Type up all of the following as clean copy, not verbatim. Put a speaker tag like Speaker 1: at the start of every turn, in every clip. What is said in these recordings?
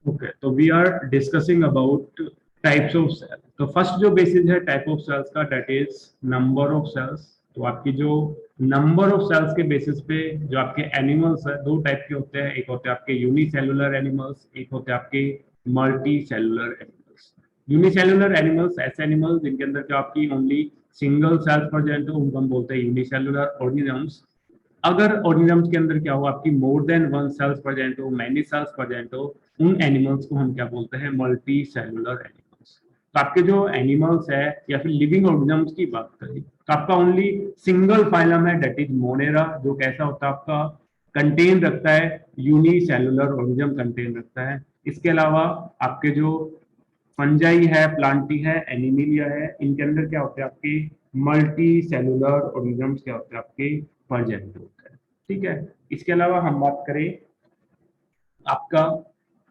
Speaker 1: Okay, तो we are discussing about types of cell. तो first जो बेसिस है टाइप ऑफ सेल्स का, that is number of cells. तो आपकी जो नंबर ऑफ सेल्स के बेसिस पे जो आपके एनिमल्स है, दो टाइप के होते हैं। एक होते हैं आपके यूनिसेलुलर एनिमल्स, एक होते हैं आपके multi cellular animals. Unicellular animals ऐसे एनिमल्स जिनके अंदर जो आपकी ओनली सिंगल सेल्स प्रेजेंट हो, उनको हम बोलते हैं यूनिसेलुलर ऑर्गेनिजम्स। अगर ऑर्गेनिजम्स के अंदर क्या हो, आपकी more than one cells present हो, मैनी सेल्स प्रेजेंट हो, उन एनिमल्स को हम क्या बोलते हैं, मल्टी सेलुलर एनिमल्स। तो आपके जो एनिमल्स है या फिर लिविंग ऑर्गेनिजम्स की बात करें तो आपका ओनली सिंगल फाइलम है, दैट इज मोनेरा, जो कैसा होता है आपका, कंटेन रखता है यूनिसेलुलर ऑर्गेनिज्म कंटेन रखता है। इसके अलावा आपके जो फंजाई है, प्लांटी है, एनिमिलिया है, इनके अंदर क्या होते हैं आपके मल्टी सेलुलर ऑर्गेनिजम्स क्या होते हैं आपके प्रेजेंट होते हैं। ठीक है। इसके अलावा हम बात करें आपका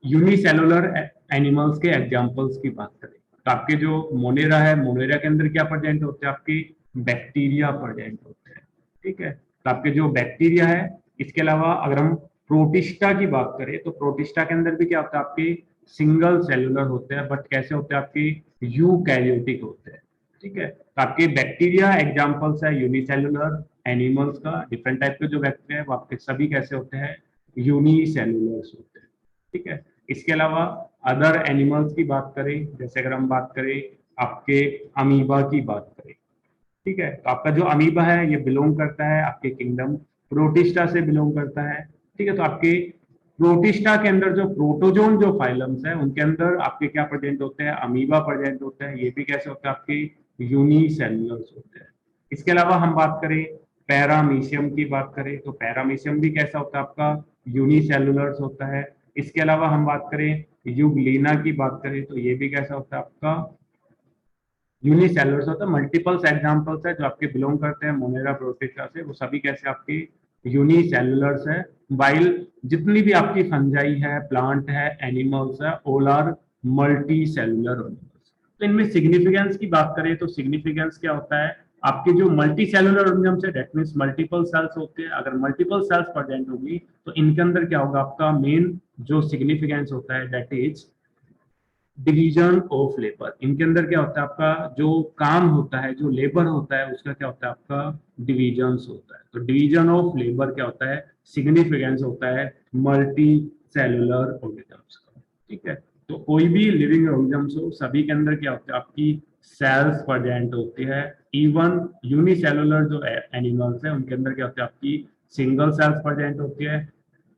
Speaker 1: यूनिसेलुलर एनिमल्स के एग्जांपल्स की बात करें तो आपके जो मोनेरा है, मोनेरा के अंदर क्या प्रेजेंट होते हैं आपके बैक्टीरिया प्रेजेंट होते हैं। ठीक है। तो आपके जो बैक्टीरिया है, इसके अलावा अगर हम प्रोटिस्टा की बात करें तो प्रोटिस्टा के अंदर भी क्या होता है आपके सिंगल सेलुलर होते हैं, बट कैसे होते हैं आपके यूकैरियोटिक होते हैं। ठीक है। तो आपके बैक्टीरिया एग्जांपल्स है यूनिसेलुलर एनिमल्स का, डिफरेंट टाइप के जो बैक्टीरिया है वो आपके सभी कैसे होते हैं, यूनिसेलुलर्स होते हैं। ठीक है। इसके अलावा अदर एनिमल्स की बात करें, जैसे अगर हम बात करें आपके अमीबा की बात करें। ठीक है। तो आपका जो अमीबा है ये बिलोंग करता है आपके किंगडम प्रोटिस्टा से बिलोंग करता है। ठीक है। तो आपके प्रोटिस्टा के अंदर जो प्रोटोजोन जो फाइलम्स है उनके अंदर आपके क्या प्रेजेंट होते हैं, अमीबा प्रेजेंट होते हैं। ये भी कैसे होते हैं आपके यूनिसेलुलर्स होते हैं। इसके अलावा हम बात करें पैरामीशियम की बात करें तो पैरामीशियम भी कैसा होता है आपका यूनिसेलुलर्स होता है। इसके अलावा हम बात करें यूग्लिना की बात करें तो ये भी कैसा होता है आपका यूनिसेलुलर्स होता है। मल्टीपल्स एग्जांपल्स है जो आपके बिलोंग करते हैं मोनेरा प्रोटिस्टा से, वो सभी कैसे आपके यूनिसेलुलर्स है। वाइल जितनी भी आपकी फंजाई है, प्लांट है, एनिमल्स है, all are multicellular organisms. तो इनमें सिग्निफिकेंस की बात करें तो सिग्निफिकेंस क्या होता है, आपके जो मल्टी सेलुलर ऑर्गेनिजम्स है दैट मीन्स मल्टीपल सेल्स होते हैं। अगर मल्टीपल सेल्स प्रेजेंट होगी तो इनके अंदर क्या होगा, आपका मेन जो सिग्निफिकेंस होता है that is division of labour. इनके अंदर क्या होता है आपका जो काम होता है, जो लेबर होता है, उसका क्या होता है आपका डिवीजन होता है। तो डिवीजन ऑफ लेबर क्या होता है, सिग्निफिकेंस होता है मल्टी सेलुलर ऑर्गेनिजम्स का। ठीक है। तो कोई भी लिविंग ऑर्गेनिजम्स हो, सभी के अंदर क्या होता है आपकी सेल्स प्रेजेंट होती है। इवन यूनिसेलुलर जो एनिमल्स है उनके अंदर क्या होता है आपकी सिंगल सेल्स प्रेजेंट होती है।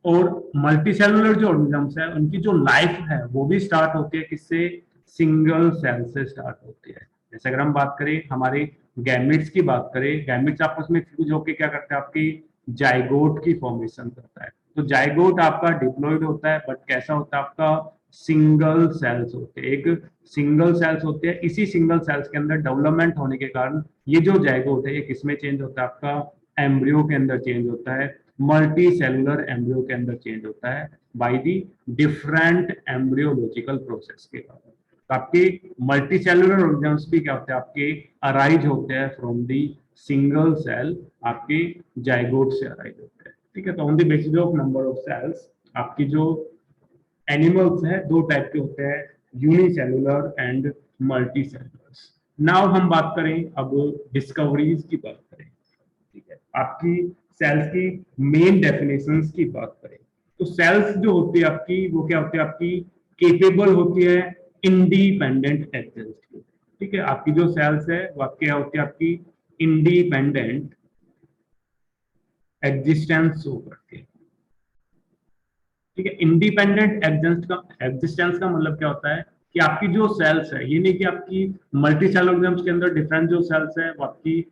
Speaker 1: और मल्टीसेलुलर जो ऑर्गेनिजम्स है उनकी जो लाइफ है वो भी स्टार्ट होती है किससे, सिंगल सेल से स्टार्ट होती है। जैसे अगर हम बात करें हमारे गैमिट्स की बात करें, गैमिट्स आपस में फ्यूज होकर क्या करते हैं, आपकी जाइगोट की फॉर्मेशन करता है। तो जाइगोट आपका डिप्लॉइड होता है, बट कैसा होता है आपका सिंगल सेल्स होते हैं, एक सिंगल सेल्स होते हैं। इसी सिंगल सेल्स के अंदर डेवलपमेंट होने के कारण ये जो जाइगोट है ये किसमें चेंज होता है, आपका एम्ब्रियो के अंदर चेंज होता है, मल्टी सेलुलर एम्ब्रियो के अंदर चेंज होता है by the different embryological process के कारण। तो आपके मल्टी सेलुलर ऑर्गेनिजम्स भी क्या होते हैं, आपके अराइज होते हैं फ्रॉम दी सिंगल सेल, आपके जाइगोट से अराइज होते हैं। ठीक है। तो on the basis of number of cells आपकी जो एनिमल्स है दो टाइप के होते हैं, unicellular and multicellulars. Now हम बात करें अब डिस्कवरीज की बात करें। ठीक है। आपकी सेल्स की मेन डेफिनेशंस की बात करें तो सेल्स जो होती है आपकी वो क्या होती है, आपकी केपेबल होती है इंडिपेंडेंट एग्जिस्ट की। ठीक है। आपकी जो सेल्स है वो क्या होती है, आपकी इंडिपेंडेंट एग्जिस्टेंस शो करती है। ठीक है। इंडिपेंडेंट एग्जिस्टेंस का मतलब क्या होता है कि आपकी जो सेल्स है, ये नहीं कि आपकी मल्टी सेल ऑर्गेनिजम्स के अंदर डिफरेंट जो सेल्स है वो आपकी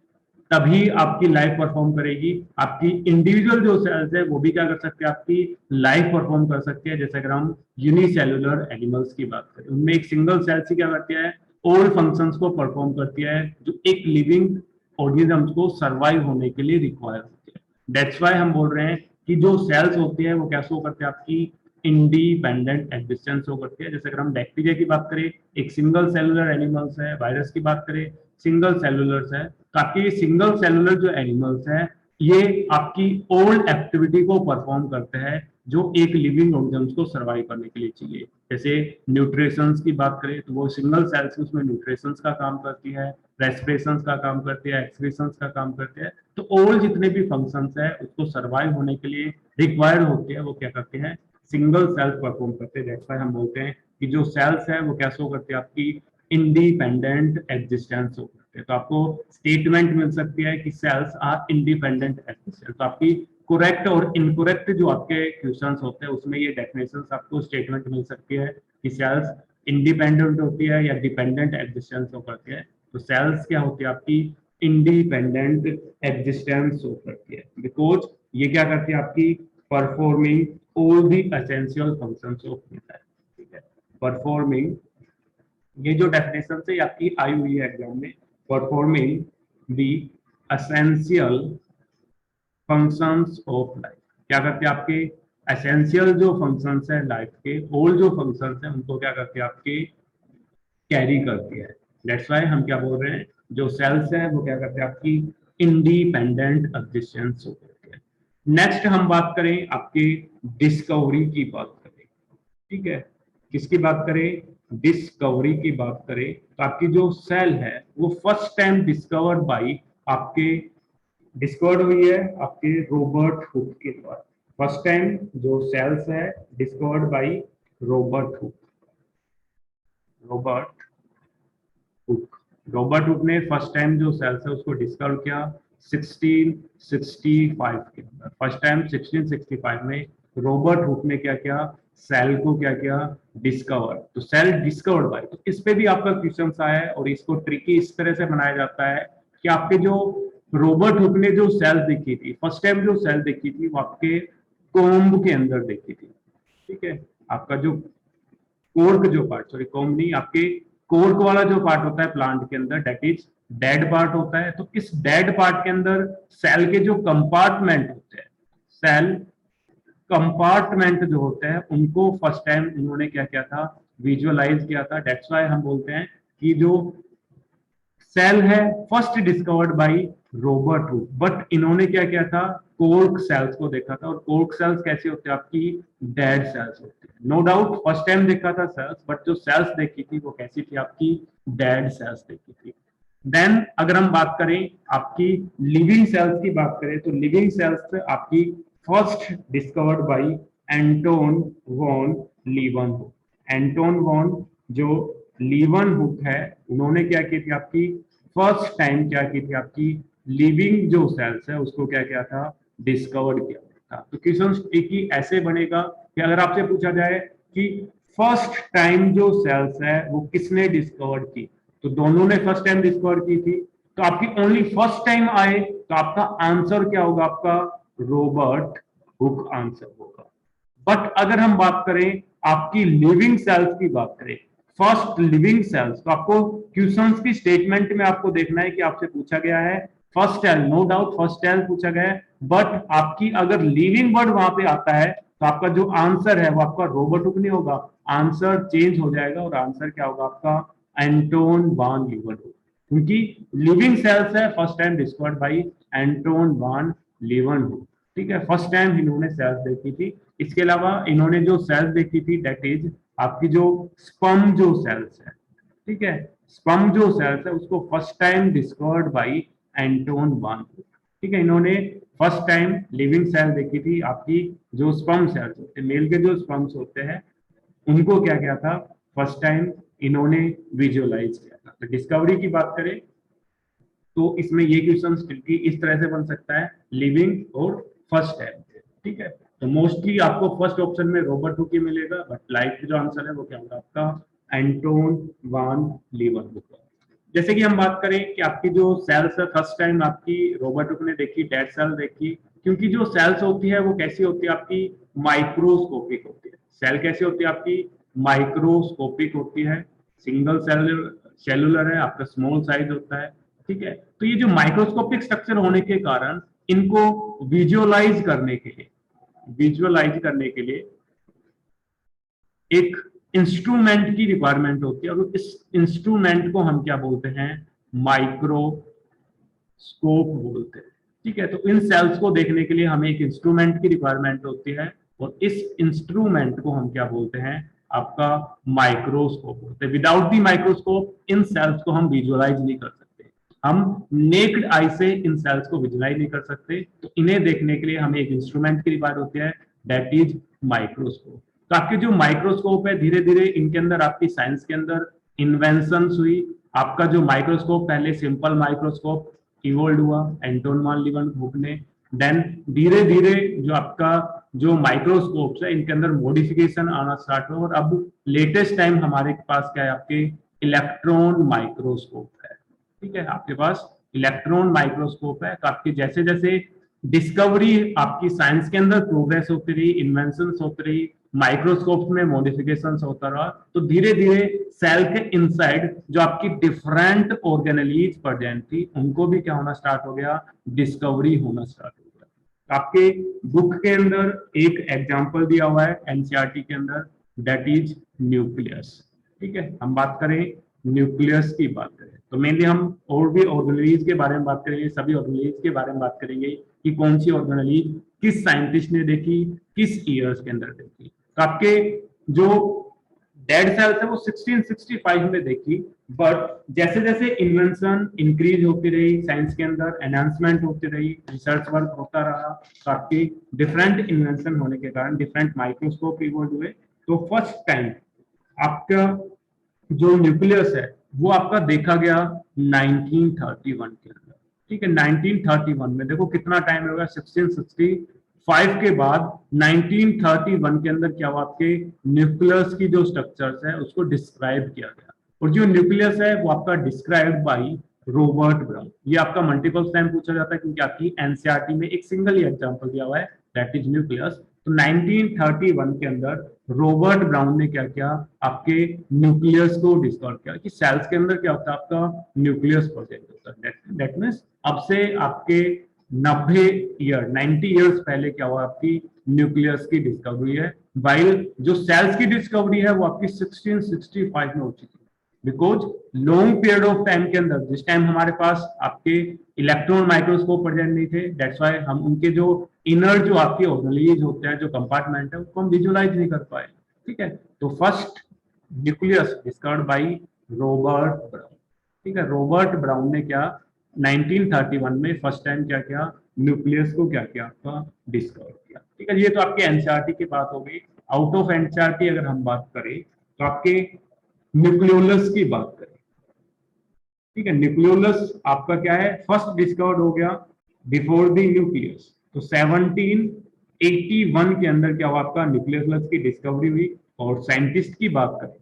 Speaker 1: तभी आपकी लाइफ परफॉर्म करेगी। आपकी इंडिविजुअल जो सेल्स है वो भी क्या कर सकते हैं, आपकी लाइफ परफॉर्म कर सकते हैं। जैसे अगर हम यूनिसेलुलर एनिमल्स की बात करें, उनमें एक सिंगल सेल से क्या करती है, ऑल फंक्शंस को परफॉर्म करती है जो एक लिविंग ऑर्गेनिजम्स को सर्वाइव होने के लिए रिक्वायर होती है। दैट्स वाई हम बोल रहे हैं कि जो सेल्स होती है वो क्या शो करते हैं, आपकी इंडिपेंडेंट एग्जिस्टेंस शो करती है। जैसे अगर हम बैक्टीरिया की बात करें, एक सिंगल सेलुलर एनिमल्स है, वायरस की बात करें सिंगल सेलुलर्स है। तो आपके सिंगल सेलुलर जो एनिमल्स है ये आपकी ओल्ड एक्टिविटी को परफॉर्म करते हैं जो एक लिविंग ऑर्गेनिज्म को सर्वाइव करने के लिए चाहिए। जैसे न्यूट्रिशंस की बात करें तो वो सिंगल सेल्स उसमें न्यूट्रिशंस का काम करती है, रेस्पिरेशंस का काम करती है, एक्सक्रीशंस का काम करते हैं। तो ऑल जितने भी फंक्शंस है उसको सर्वाइव होने के लिए रिक्वायर्ड होते हैं, वो क्या करते हैं, सिंगल सेल्स परफॉर्म करते हैं। दैट्स व्हाई हम बोलते हैं कि जो सेल्स है वो क्या शो करती है, आपकी इंडिपेंडेंट एग्जिस्टेंस शो करते हैं। तो आपको स्टेटमेंट मिल सकती है कि सेल्स आर इंडिपेंडेंट एग्जिस्टेंस। तो आपकी करेक्ट और इनकरेक्ट जो आपके क्वेश्चंस होते हैं उसमें ये डेफिनेशंस आपको स्टेटमेंट मिल सकती है कि सेल्स इंडिपेंडेंट होती है या डिपेंडेंट एग्जिस्टेंस शो करती है। तो सेल्स क्या होती है, आपकी इंडिपेंडेंट एग्जिस्टेंस शो करती है, बिकॉज ये क्या करती है, आपकी performing all the essential functions of the. ठीक है, परफॉर्मिंग, ये जो डेफिनेशन से आपकी आई हुई है एग्जाम में, performing the essential functions of life. क्या करते हैं, आपके एसेंशियल जो फंक्शंस है लाइफ के, ऑल जो फंक्शंस हैं उनको क्या करते हैं, आपके कैरी करती है। दैट्स व्हाई हम क्या बोल रहे हैं, जो सेल्स है वो क्या करते हैं, आपकी इंडिपेंडेंट एग्जिस्टेंस होती है। नेक्स्ट हम बात करें आपकी डिस्कवरी की बात करें। ठीक है, किसकी बात करें, डिस्कवरी की बात करें तो आपकी जो सेल है वो फर्स्ट टाइम डिस्कवर्ड बाई आपके, डिस्कवर्ड हुई है आपके रॉबर्ट हुक के द्वारा। फर्स्ट टाइम जो सेल्स है discovered by Robert Hooke, Robert Hooke. Robert Hooke ने फर्स्ट टाइम जो सेल्स है उसको डिस्कवर किया 1665 के अंदर। फर्स्ट टाइम 1665 में रॉबर्ट हुक ने क्या किया, सेल को क्या किया, डिस्कवर। तो सेल डिस्कवर्ड बाय, तो इस पे भी आपका क्वेश्चन आया है और इसको ट्रिकी इस तरह से बनाया जाता है कि आपके जो रॉबर्ट हुक ने जो सेल देखी थी, फर्स्ट टाइम जो सेल देखी थी वो आपके कोम्ब के अंदर देखी थी। ठीक है, आपका जो कोर्क जो पार्ट, सॉरी कोम्ब नहीं, आपके कोर्क वाला जो पार्ट होता है प्लांट के अंदर, डेट इज डेड पार्ट होता है। तो इस डेड पार्ट के अंदर सेल के जो कंपार्टमेंट होते हैं, सेल कंपार्टमेंट जो होते हैं उनको फर्स्ट टाइम इन्होंने क्या किया था, विजुअलाइज किया था। डेट्स व्हाई हम बोलते हैं कि जो सेल है first discovered by Robert Hooke. But इन्होंने क्या किया था, कोर्क सेल्स को देखा था। और कोर्क सेल्स कैसे होते हैं, आपकी डेड सेल्स होती है। नो डाउट फर्स्ट टाइम देखा था सेल्स, बट जो सेल्स देखी थी वो कैसी थी, आपकी डेड सेल्स देखी थी। देन अगर हम बात करें आपकी लिविंग सेल्स की बात करें तो लिविंग सेल्स आपकी first discovered by Anton van Leeuwenhoek. Anton van जो लीवनहुक है उन्होंने क्या की थी, आपकी फर्स्ट टाइम क्या की थी, आपकी लिविंग जो सेल्स है उसको क्या किया था, डिस्कवर्ड किया था। तो क्वेश्चन एक ही ऐसे बनेगा कि अगर आपसे पूछा जाए कि फर्स्ट टाइम जो सेल्स है वो किसने डिस्कवर्ड की, तो दोनों ने फर्स्ट टाइम डिस्कवर की थी। तो आपकी ओनली फर्स्ट टाइम आए तो आपका आंसर क्या होगा, आपका रॉबर्ट हुक आंसर होगा। बट अगर हम बात करें आपकी लिविंग सेल्स की बात करें, फर्स्ट लिविंग सेल्स, तो आपको क्वेश्चंस की स्टेटमेंट में आपको देखना है कि आपसे पूछा गया है first cell, no doubt first cell पूछा गया है। बट आपकी अगर लिविंग वर्ड वहां पे आता है तो आपका जो आंसर है वो आपका रॉबर्ट हुक नहीं होगा, आंसर चेंज हो जाएगा और आंसर क्या होगा आपका एंटोन वान लीवनहुक। क्योंकि लिविंग सेल्स है first time discovered by Anton van Leeuwenhoek. ठीक है, फर्स्ट टाइम इन्होंने सेल्स देखी थी। इसके अलावा इन्होंने जो सेल्स देखी थी दैट इज आपकी जो स्पर्म जो सेल्स है। ठीक है, स्पर्म जो सेल्स है उसको first time discovered by Anton van. ठीक है, इन्होंने फर्स्ट टाइम लिविंग सेल देखी थी, आपकी जो स्पर्म सेल्स होते हैं, मेल के जो स्पर्म्स होते हैं उनको क्या किया था, फर्स्ट टाइम इन्होंने विजुअलाइज किया था। तो डिस्कवरी की बात करें तो इसमें ये क्वेश्चन इस तरह से बन सकता है, लिविंग और फर्स्ट टाइम। ठीक है, तो मोस्टली आपको फर्स्ट ऑप्शन में रॉबर्ट हुक ही मिलेगा, बट लाइक जो आंसर है वो क्या होगा, आपका एंटोन वान लीवनहुक। जैसे कि हम बात करें कि आपकी जो सेल्स है फर्स्ट टाइम आपकी रॉबर्ट हुक ने देखी, डेड सेल देखी। क्योंकि जो सेल्स होती है वो कैसी होती है, आपकी माइक्रोस्कोपिक होती है। सेल कैसी होती है, आपकी माइक्रोस्कोपिक होती है। सिंगल सेलुलर है, आपका स्मॉल साइज होता है। ठीक है, तो ये जो माइक्रोस्कोपिक स्ट्रक्चर होने के कारण इनको विजुअलाइज करने के लिए एक इंस्ट्रूमेंट की रिक्वायरमेंट होती है। और इस इंस्ट्रूमेंट को हम क्या बोलते हैं, माइक्रोस्कोप बोलते हैं। ठीक है, तो इन सेल्स को देखने के लिए हमें एक इंस्ट्रूमेंट की रिक्वायरमेंट होती है और इस इंस्ट्रूमेंट को हम क्या बोलते हैं, आपका माइक्रोस्कोप बोलते हैं। विदाउट दी माइक्रोस्कोप इन सेल्स को हम विजुअलाइज नहीं कर सकते, हम नेक्ड आई से इन सेल्स को विजुअलाइज नहीं कर सकते। तो इन्हें देखने के लिए हमें एक इंस्ट्रूमेंट की रिक्वायर्ड होती है, दैट इज माइक्रोस्कोप। तो आपके जो माइक्रोस्कोप है, धीरे धीरे इनके अंदर आपकी साइंस के अंदर इन्वेंशन हुई। आपका जो माइक्रोस्कोप पहले सिंपल माइक्रोस्कोप इवोल्व हुआ एंटोन वान लीeuwenhoek ने, देन धीरे धीरे जो आपका जो माइक्रोस्कोप्स है इनके अंदर मॉडिफिकेशन आना स्टार्ट हुआ, और अब लेटेस्ट टाइम हमारे पास क्या है, आपके इलेक्ट्रॉन माइक्रोस्कोप है। ठीक है, आपके पास इलेक्ट्रॉन माइक्रोस्कोप है। तो आपकी जैसे जैसे डिस्कवरी आपकी साइंस के अंदर प्रोग्रेस होती रही, इन्वेंशन होती रही, माइक्रोस्कोप में मॉडिफिकेशन होता रहा, तो धीरे धीरे सेल के इनसाइड जो आपकी डिफरेंट ऑर्गेनेलीज प्रेजेंट थी उनको भी क्या होना स्टार्ट हो गया, डिस्कवरी होना स्टार्ट हो गया। आपके बुक के अंदर एक एग्जांपल दिया हुआ है एनसीईआरटी के अंदर, दैट इज न्यूक्लियस। ठीक है, हम बात करें न्यूक्लियस की बात करें तो मेनली हम और भी ऑर्गेनेलीज के बारे में बात करेंगे, सभी ऑर्गेनेलीज के बारे में बात करेंगे कि कौन सी ऑर्गेनेलीज किस साइंटिस्ट ने देखी, किस ईयर्स के अंदर देखी। तो आपके जो डेड सेल्स है वो 1665 में देखी, बट जैसे जैसे इन्वेंशन इंक्रीज होती रही, साइंस के अंदर एनहांसमेंट होती रही, रिसर्च वर्क होता रहा, तो आपकी डिफरेंट इन्वेंशन होने के कारण डिफरेंट माइक्रोस्कोप इवॉल्व हुए। तो फर्स्ट टाइम आपका जो न्यूक्लियस है वो आपका देखा गया 1931 के अंदर। ठीक है, 1931 में देखो कितना टाइम होगा, 1665 के बाद 1931 के अंदर क्या हुआ, आपके न्यूक्लियस की जो स्ट्रक्चर्स है उसको डिस्क्राइब किया गया। और जो न्यूक्लियस है वो आपका डिस्क्राइब्ड बाय रॉबर्ट ब्राउन। ये आपका मल्टीपल टाइम पूछा जाता है क्योंकि आपकी एनसीईआरटी में एक सिंगल ही एग्जांपल दिया हुआ है, दैट इज न्यूक्लियस। तो 1931 के अंदर रॉबर्ट ब्राउन ने क्या किया, आपके न्यूक्लियस को डिस्कवर किया कि सेल्स के अंदर क्या होता है, आपका न्यूक्लियस प्रोजेक्ट होता है। दैट मीन्स अब से आपके 90 ईयर्स पहले क्या हुआ, आपकी न्यूक्लियस की डिस्कवरी है, वाइल जो सेल्स की डिस्कवरी है वो आपकी 1665 में हो चुकी है। Because long period of time के अंदर जिस टाइम हमारे पास आपके इलेक्ट्रॉन माइक्रोस्कोप प्रेजेंट नहीं थे, दैट्स व्हाई हम उनके जो इनर जो आपके ऑर्गेनेलीज होते हैं, जो कंपार्टमेंट है, उसको हम विजुअलाइज नहीं कर पाए। ठीक है, तो first nucleus discovered by Robert brown. ठीक है, रॉबर्ट ब्राउन ने क्या 1931 में फर्स्ट टाइम क्या किया, न्यूक्लियस को क्या किया, आपका डिस्कवर किया। ठीक है, ये तो आपके एनसीईआरटी की बात हो गई। आउट ऑफ एनसीईआरटी अगर हम बात करें तो आपके न्यूक्लियोलस की बात करें। ठीक है, न्यूक्लियोलस आपका क्या है, फर्स्ट डिस्कवर्ड हो गया बिफोर द न्यूक्लियस। तो 1781 के अंदर क्या हुआ, आपका न्यूक्लियोलस की डिस्कवरी हुई। और साइंटिस्ट की बात करें,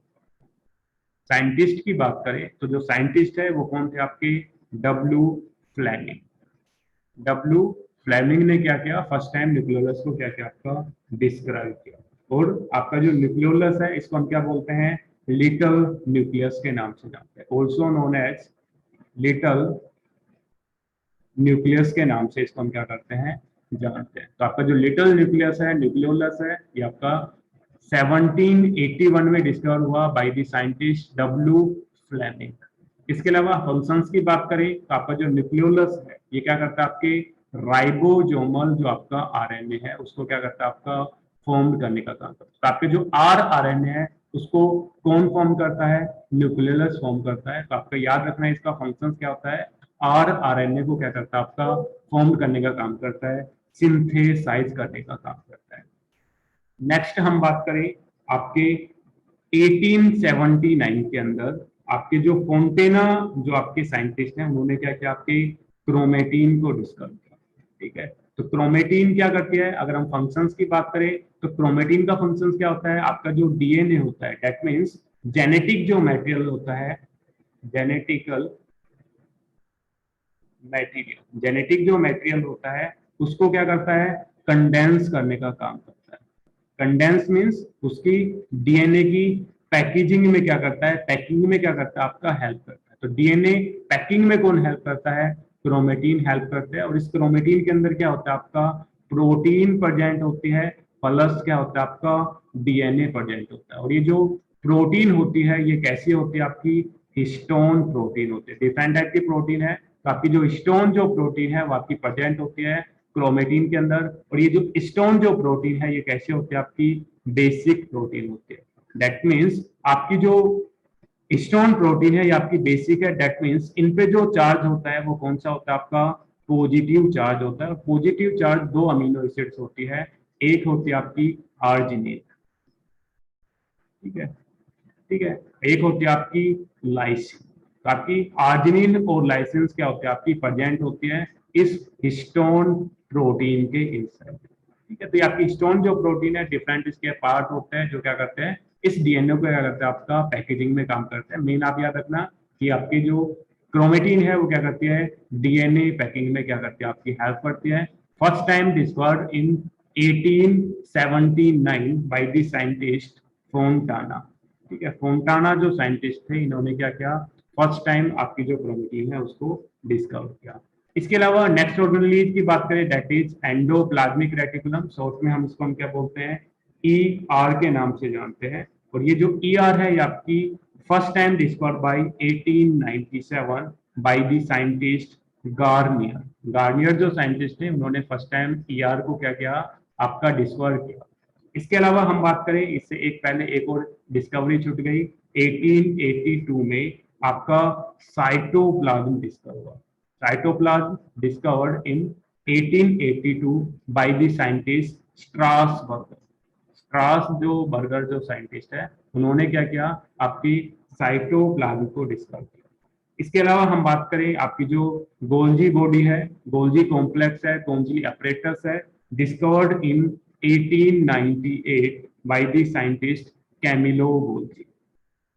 Speaker 1: साइंटिस्ट की बात करें तो जो साइंटिस्ट है वो कौन थे, आपके डब्ल्यू फ्लेमिंग। डब्ल्यू फ्लेमिंग ने क्या किया, फर्स्ट टाइम न्यूक्लियोलस को क्या किया, आपका डिस्क्राइब किया। और आपका जो न्यूक्लियोलस है इसको हम क्या बोलते हैं, लिटल न्यूक्लियस के नाम से जानते हैं, also known as little nucleus के नाम से इसको हम क्या करते हैं, जानते हैं। तो आपका जो लिटल न्यूक्लियस है, न्यूक्लियोलस है, ये आपका 1781 में डिस्कवर हुआ by the scientist W Fleming. इसके अलावा फंक्शंस की बात करें तो आपका जो न्यूक्लियोलस है ये क्या करता है, आपके राइबोसोमल जो आपका आरएनए है उसको क्या करता है, आपका फॉर्म करने का काम करता है। तो आपके जो आरएनए है उसको कौन फॉर्म करता है, न्यूक्लियोलस फॉर्म करता है। तो आपका याद रखना है इसका फंक्शन क्या होता है, आरएनए को क्या करता है, आपका फॉर्म करने का काम करता है, सिंथेसाइज करने का काम करता है। नेक्स्ट हम बात करें आपके 1879 के अंदर आपके जो फोंटेना जो आपके साइंटिस्ट हैं उन्होंने क्या किया, आपके क्रोमेटीन को डिस्कवर किया। ठीक है, तो क्रोमेटीन क्या करती है, अगर हम फंक्शंस की बात करें तो क्रोमेटीन का फंक्शंस क्या होता है, आपका जो डीएनए होता है, दैट मीन्स जेनेटिक जो मटेरियल होता है, जेनेटिकल मटेरियल, जेनेटिक जो मटेरियल होता है उसको क्या करता है, कंडेंस करने का काम करता है। कंडेंस मीन्स उसकी डीएनए की पैकेजिंग में क्या करता है, पैकिंग में क्या करता है, आपका हेल्प करता है। तो डीएनए पैकिंग में कौन हेल्प करता है, क्रोमेटीन हेल्प करते हैं। और इस क्रोमेटीन के अंदर क्या होता है, आपका प्रोटीन प्रेजेंट होती है, प्लस क्या होता है, आपका डीएनए प्रेजेंट होता है। और ये जो प्रोटीन होती है ये कैसी होती है, आपकी हिस्टोन प्रोटीन होती है। डिफरेंट टाइप की प्रोटीन है, तो आपकी जो हिस्टोन जो प्रोटीन है वो आपकी प्रेजेंट होती है क्रोमेटिन के अंदर। और ये जो स्टोन जो प्रोटीन है ये कैसे होते हैं, आपकी बेसिक प्रोटीन होते हैं। दैट मीन्स आपकी जो स्टोन प्रोटीन है ये आपकी बेसिक है। दैट मीन्स इन पे जो चार्ज होता है वो कौन सा होता है, आपका पॉजिटिव चार्ज होता है। पॉजिटिव चार्ज दो अमीनो एसिड्स होती है, एक होती है आपकी आर्जिनिन, ठीक है, ठीक है, एक होती है आपकी लाइसिन। तो आपकी आर्जिनिन और लाइसिन क्या होती है, आपकी प्रेजेंट होती है इस हिस्टोन प्रोटीन के इनसाइड, ठीक है। तो ये आपकी हिस्टोन जो प्रोटीन है डिफरेंट इसके पार्ट होते हैं जो क्या करते हैं इस डीएनए को क्या करते हैं आपका पैकेजिंग में काम करते हैं। मेन आप याद रखना कि आपकी जो क्रोमेटिन है वो क्या करती है डीएनए पैकिंग में क्या करती है आपकी हेल्प करती है। First time discovered in 1879 bye the scientist Fontana, ठीक है। फोंटाना जो साइंटिस्ट थे इन्होंने क्या किया, फर्स्ट टाइम आपकी जो क्रोमेटिन है उसको डिस्कवर किया। इसके अलावा नेक्स्ट ऑर्गेनेल की बात करें that is endoplasmic reticulum, short में हम इसको हम क्या बोलते हैं ईआर के नाम से जानते हैं। और ये जो ईआर है ये आपकी first time discovered bye 1897 bye the scientist Garnier. Garnier जो साइंटिस्ट थे उन्होंने फर्स्ट टाइम ईआर को क्या किया आपका डिस्कवर किया। इसके अलावा हम बात करें इससे एक पहले एक और डिस्कवरी छूट गई 1882 में आपका साइटोप्लाज्म डिस्कवर हुआ। Cytoplasm discovered in 1882 by the scientist Strasburger. Strass जो बर्गर जो साइंटिस्ट है उन्होंने क्या किया आपकी साइटोप्लाज्म को डिस्कवर किया। इसके अलावा हम बात करें आपकी जो गोल्जी बॉडी है, गोल्जी कॉम्प्लेक्स है, गोल्जी अपरेटस है, discovered in 1898 by the scientist Camillo Golgi.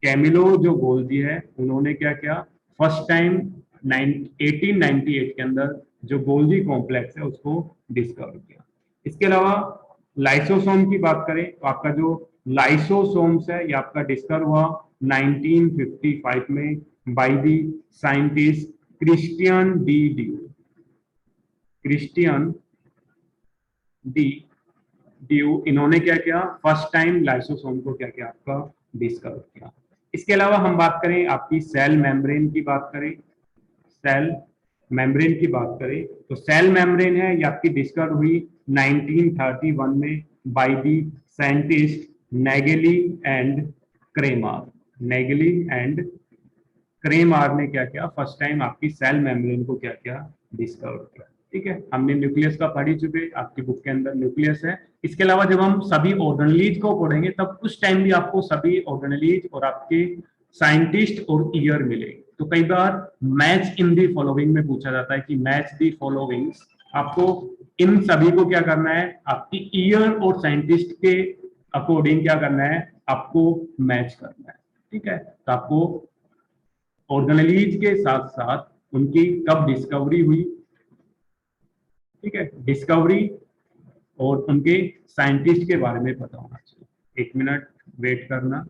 Speaker 1: Camillo जो गोल्जी है उन्होंने क्या किया फर्स्ट टाइम 1898 के अंदर जो गोल्जी कॉम्प्लेक्स है उसको डिस्कवर किया। इसके अलावा लाइसोसोम की बात करें तो आपका जो लाइसोसोम्स है ये आपका डिस्कवर हुआ 1955 में by the scientist Christian D due. Christian D due इन्होंने क्या किया फर्स्ट टाइम लाइसोसोम को क्या किया आपका डिस्कवर किया। इसके अलावा हम बात करें आपकी सेल मेम्ब्रेन की बात करें, सेल मेम्ब्रेन की बात करें तो सेल मेम्ब्रेन है ये आपकी डिस्कवर हुई 1931 में by the scientist Nageli and Cramer. Nageli and Cramer ने क्या किया फर्स्ट टाइम आपकी सेल मेम्ब्रेन को क्या किया डिस्कवर किया, ठीक है। हमने न्यूक्लियस का पढ़ ही चुके, आपकी बुक के अंदर न्यूक्लियस है। इसके अलावा जब हम सभी ऑर्गेनेलीज को पढ़ेंगे तब उस टाइम भी आपको सभी ऑर्गेनेलीज और आपके साइंटिस्ट और ईयर मिलेंगे। तो कई बार मैच इन दी फॉलोइंग में पूछा जाता है कि मैच दी फॉलोइंग्स, आपको इन सभी को क्या करना है आपकी ईयर और साइंटिस्ट के अकॉर्डिंग क्या करना है आपको मैच करना है, ठीक है। तो आपको ऑर्गेनेलीज के साथ साथ उनकी कब डिस्कवरी हुई, ठीक है, डिस्कवरी और उनके साइंटिस्ट के बारे में पता होना चाहिए। एक मिनट वेट करना।